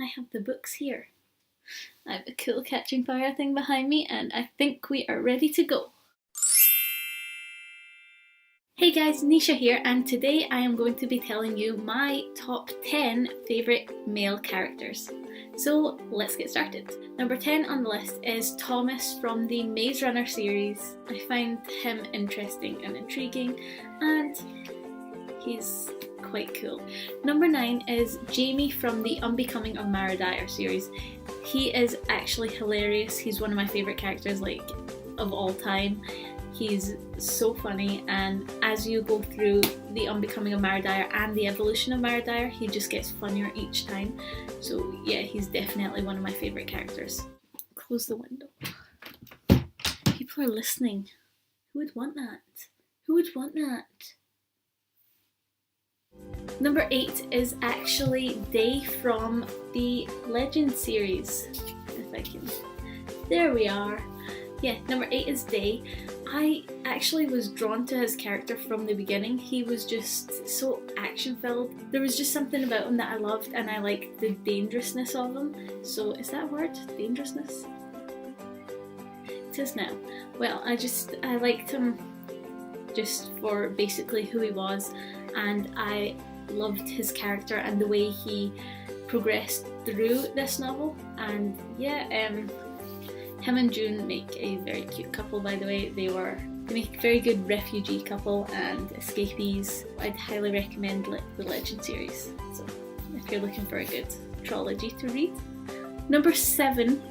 I have the books here. I have a cool Catching Fire thing behind me, and I think we are ready to go. Hey guys, Nisha here, and today I am going to be telling you my top 10 favourite male characters. So let's get started. Number 10 on the list is Thomas from the Maze Runner series. I find him interesting and intriguing, and he's quite cool. Number 9 is Jamie from the Unbecoming of Mara Dyer series. He is actually hilarious. He's one of my favourite characters of all time. He's so funny, and as you go through the Unbecoming of Mara Dyer and the Evolution of Mara Dyer, he just gets funnier each time. So yeah, he's definitely one of my favourite characters. Close the window. People are listening. Who would want that? Who would want that? Number 8 is actually Day from the Legend series. If I can. There we are. Yeah, number 8 is Day. I actually was drawn to his character from the beginning. He was just so action-filled. There was just something about him that I loved, and I liked the dangerousness of him. So, is that a word? Dangerousness? It is now. Well, I liked him just for basically who he was, and I loved his character and the way he progressed through this novel. And yeah, him and June make a very cute couple, by the way. They make a very good refugee couple and escapees. I'd highly recommend the Legend series, so if you're looking for a good trilogy to read. Number 7.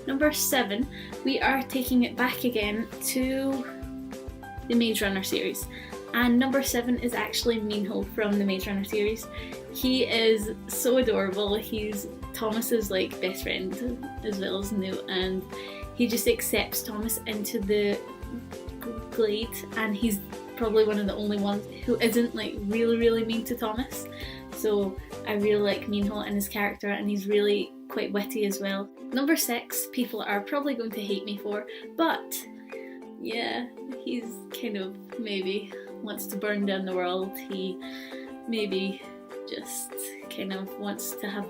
Number 7, we are taking it back again to the Maze Runner series. And number 7 is actually Minho from the Maze Runner series. He is so adorable. He's Thomas's best friend as well as Newt, and he just accepts Thomas into the glade, and he's probably one of the only ones who isn't really mean to Thomas. So I really like Minho and his character, and he's really quite witty as well. Number 6, people are probably going to hate me for, but yeah, he's kind of maybe wants to burn down the world. He maybe just kind of wants to have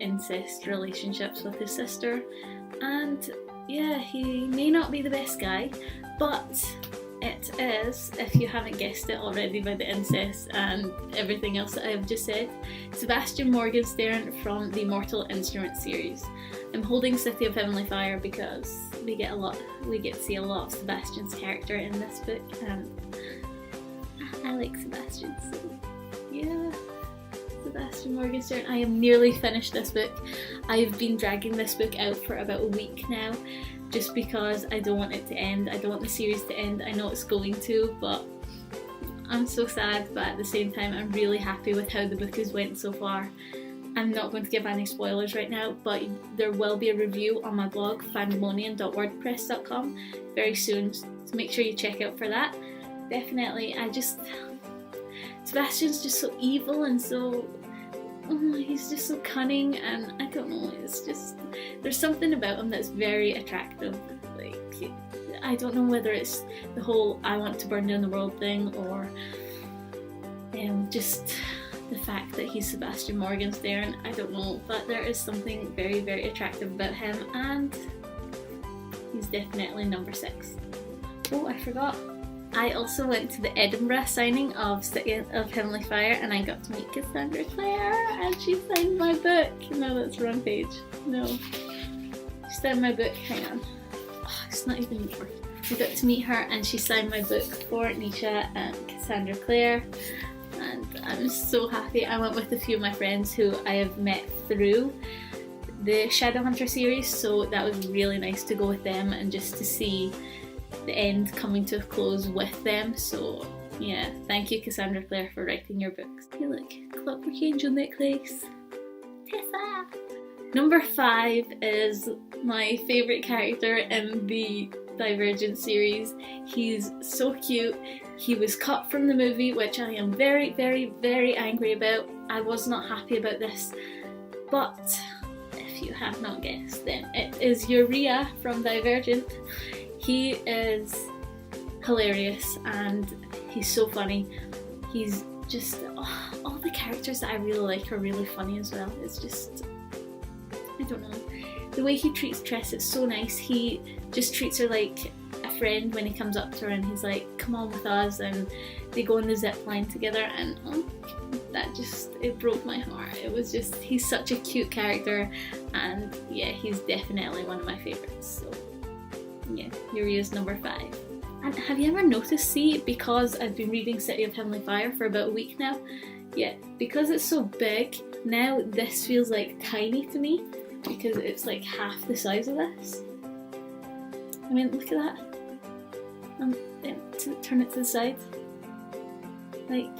incest relationships with his sister, and yeah, he may not be the best guy, but it is, if you haven't guessed it already by the incest and everything else that I have just said, Sebastian Morgenstern from the Mortal Instruments series. I'm holding City of Heavenly Fire because we get to see a lot of Sebastian's character in this book, and I like Sebastian, so yeah. Sebastian Morgenstern. I have nearly finished this book. I've been dragging this book out for about a week now, just because I don't want it to end. I don't want the series to end. I know it's going to, but I'm so sad, but at the same time I'm really happy with how the book has went so far. I'm not going to give any spoilers right now, but there will be a review on my blog, fandemonian.wordpress.com, very soon, so make sure you check out for that. Definitely, Sebastian's just so evil and so, he's just so cunning, and I don't know, it's just, there's something about him that's very attractive. I don't know whether it's the whole I want to burn down the world thing, or just the fact that he's Sebastian Morgenstern, I don't know, but there is something very, very attractive about him, and he's definitely number 6. Oh, I forgot. I also went to the Edinburgh signing of City of Heavenly Fire, and I got to meet Cassandra Clare, and she signed my book. No, that's the wrong page. No. She signed my book, hang on. Oh, it's not even working. I got to meet her, and she signed my book for Nisha and Cassandra Clare, and I'm so happy. I went with a few of my friends who I have met through the Shadowhunter series, so that was really nice to go with them and just to see the end coming to a close with them. So yeah, thank you Cassandra Clare for writing your books. Hey look, Clockwork Angel necklace. Tessa! Number 5 is my favourite character in the Divergent series. He's so cute. He was cut from the movie, which I am very, very, very angry about. I was not happy about this, but if you have not guessed, then it is Urea from Divergent. He is hilarious and he's so funny. He's just all the characters that I really like are really funny as well. It's just, I don't know, the way he treats Tress, it's so nice. He just treats her like a friend when he comes up to her and he's like, come on with us, and they go on the zip line together, and that just, it broke my heart. It was just, he's such a cute character, and yeah, he's definitely one of my favourites. So yeah, here he is, number 5. And have you ever noticed, see, because I've been reading City of Heavenly Fire for about a week now, yeah, because it's so big, now this feels like tiny to me, because it's like half the size of this. I mean, look at that. Turn it to the side. Like,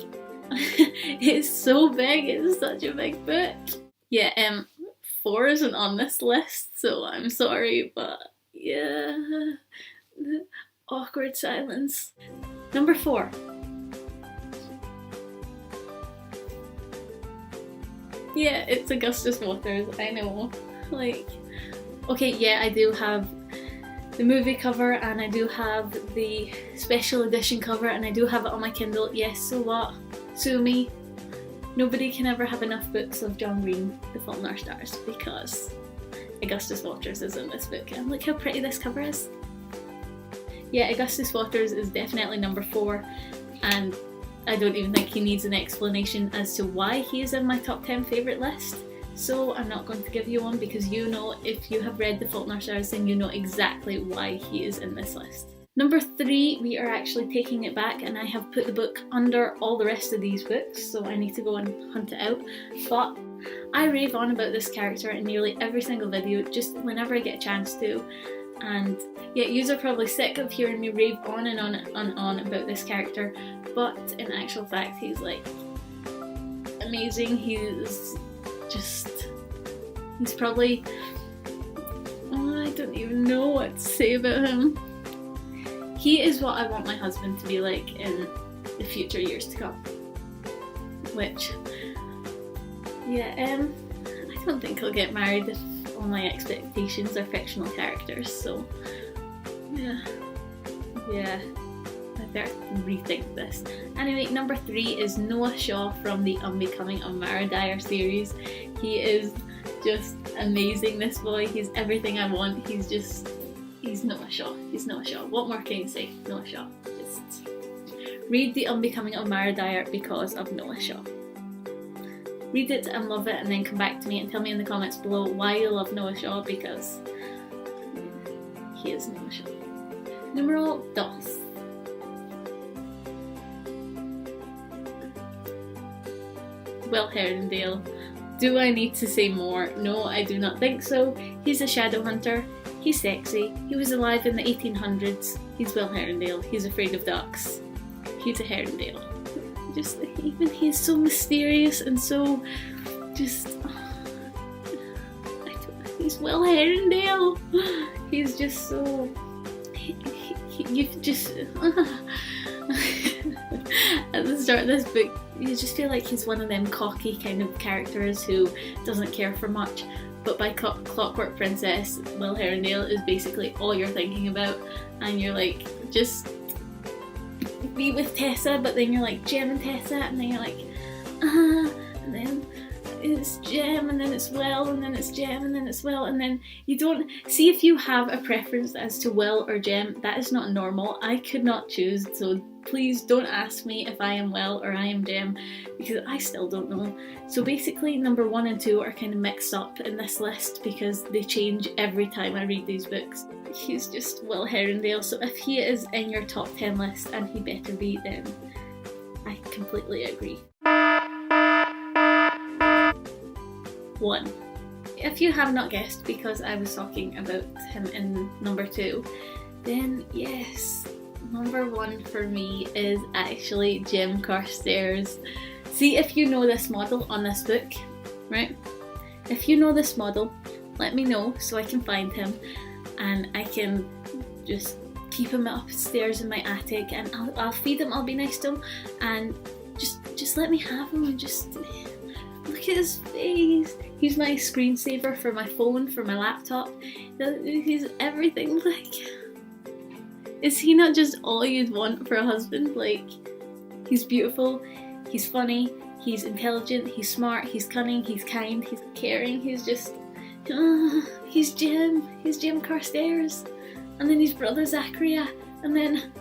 it's so big, it's such a big book. Yeah, 4 isn't on this list, so I'm sorry, but yeah, the awkward silence. Number 4. Yeah, it's Augustus Waters, I know. Like, okay, yeah, I do have the movie cover and I do have the special edition cover and I do have it on my Kindle. Yes, so what? Sue me. Nobody can ever have enough books of John Green, The Fault in Our Stars, because Augustus Waters is in this book. And look how pretty this cover is. Yeah, Augustus Waters is definitely number 4, and I don't even think he needs an explanation as to why he is in my top 10 favourite list. So I'm not going to give you one, because you know, if you have read The Fault in Our Stars, then you know exactly why he is in this list. Number 3, we are actually taking it back, and I have put the book under all the rest of these books, so I need to go and hunt it out. But I rave on about this character in nearly every single video, just whenever I get a chance to. And yeah, yous are probably sick of hearing me rave on and on and on about this character, but in actual fact, he's like amazing. He's probably, I don't even know what to say about him. He is what I want my husband to be like in the future years to come. Which, yeah, I don't think I'll get married if all my expectations are fictional characters, so yeah, I better rethink this. Anyway, number 3 is Noah Shaw from the Unbecoming of Mara Dyer series. He is just amazing, this boy. He's everything I want. He's Noah Shaw. He's Noah Shaw. What more can you say? Noah Shaw. Just read The Unbecoming of Mara Dyer because of Noah Shaw. Read it and love it, and then come back to me and tell me in the comments below why you love Noah Shaw, because he is Noah Shaw. Numero 2. Will Herondale. Do I need to say more? No, I do not think so. He's a shadow hunter. He's sexy. He was alive in the 1800s. He's Will Herondale. He's afraid of ducks. He's a Herondale. Just, even he's so mysterious and so just, he's Will Herondale. He's just so, you just, at the start of this book, you just feel like he's one of them cocky kind of characters who doesn't care for much. But by Clockwork Princess, Will Herondale is basically all you're thinking about, and you're like, just be with Tessa, but then you're like Jem and Tessa, and then you're like, and then it's Jem, and then it's Will, and then it's Jem, and then it's Will, and then you don't see if you have a preference as to Will or Jem. That is not normal. I could not choose, so please don't ask me if I am Will or I am Jem, because I still don't know. So basically, number 1 and 2 are kind of mixed up in this list because they change every time I read these books. He's just Will Herondale, so if he is in your top 10 list, and he better be, then I completely agree. 1. If you have not guessed, because I was talking about him in number 2, then yes, number 1 for me is actually Jem Carstairs. See if you know this model on this book, right? If you know this model, let me know so I can find him and I can just keep him upstairs in my attic, and I'll feed him, I'll be nice to him, and just let me have him, and just look at his face. He's my screensaver for my phone, for my laptop. He's everything. Like, is he not just all you'd want for a husband? Like, he's beautiful, He's funny, he's intelligent, he's smart, he's cunning, he's kind, he's caring, he's just... he's Jem Carstairs. And then his brother Zachariah. And then...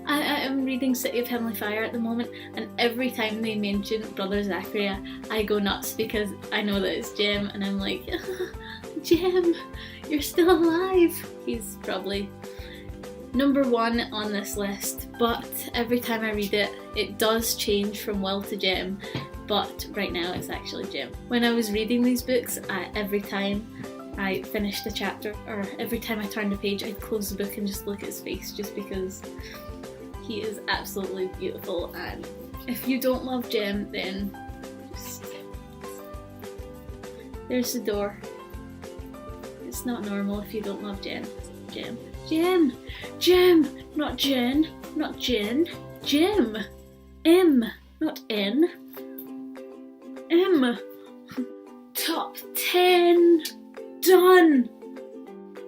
I am reading City of Heavenly Fire at the moment, and every time they mention Brother Zachariah, I go nuts because I know that it's Jem, and I'm like, Jem, you're still alive. He's probably number 1 on this list, but every time I read it, it does change from Will to Jem, but right now it's actually Jem. When I was reading these books, every time I finished a chapter, or every time I turned a page, I'd close the book and just look at his face, just because he is absolutely beautiful. And if you don't love Jem, then just... There's the door. It's not normal if you don't love Jem. Jem. Not Jen. Not Jen. Jem. M. Not N. M. Top 10. Done!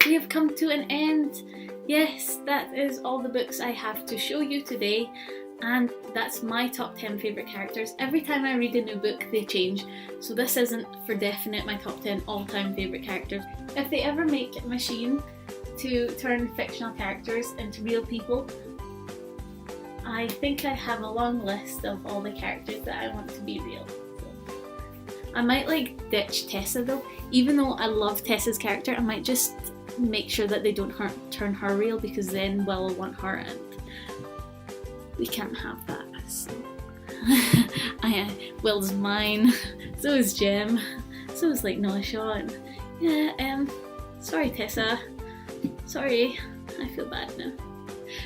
We have come to an end. Yes, that is all the books I have to show you today, and that's my top 10 favourite characters. Every time I read a new book they change, so this isn't for definite my top 10 all-time favourite characters. If they ever make a machine to turn fictional characters into real people, I think I have a long list of all the characters that I want to be real. I might ditch Tessa though. Even though I love Tessa's character, I might just make sure that they don't turn her real, because then Will want her and we can't have that. So. Will's mine, so is Jem, so is Noah Shaw, and yeah, sorry Tessa, sorry, I feel bad now.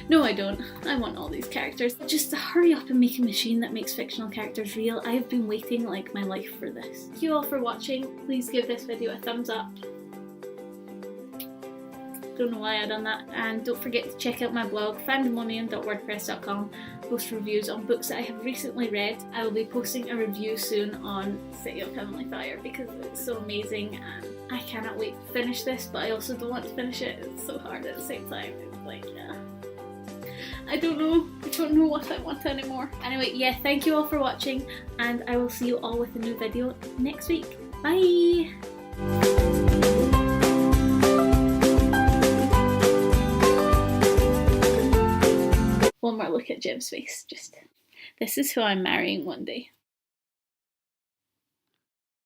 No, I don't. I want all these characters. Just to hurry up and make a machine that makes fictional characters real. I have been waiting like my life for this. Thank you all for watching. Please give this video a thumbs up. Don't know why I done that. And don't forget to check out my blog, fandemonium.wordpress.com. Post reviews on books that I have recently read. I will be posting a review soon on City of Heavenly Fire because it's so amazing and I cannot wait to finish this, but I also don't want to finish it. It's so hard at the same time. It's like, yeah. I don't know what I want anymore. Anyway, yeah, thank you all for watching, and I will see you all with a new video next week. Bye! One more look at Jem's face. This is who I'm marrying one day.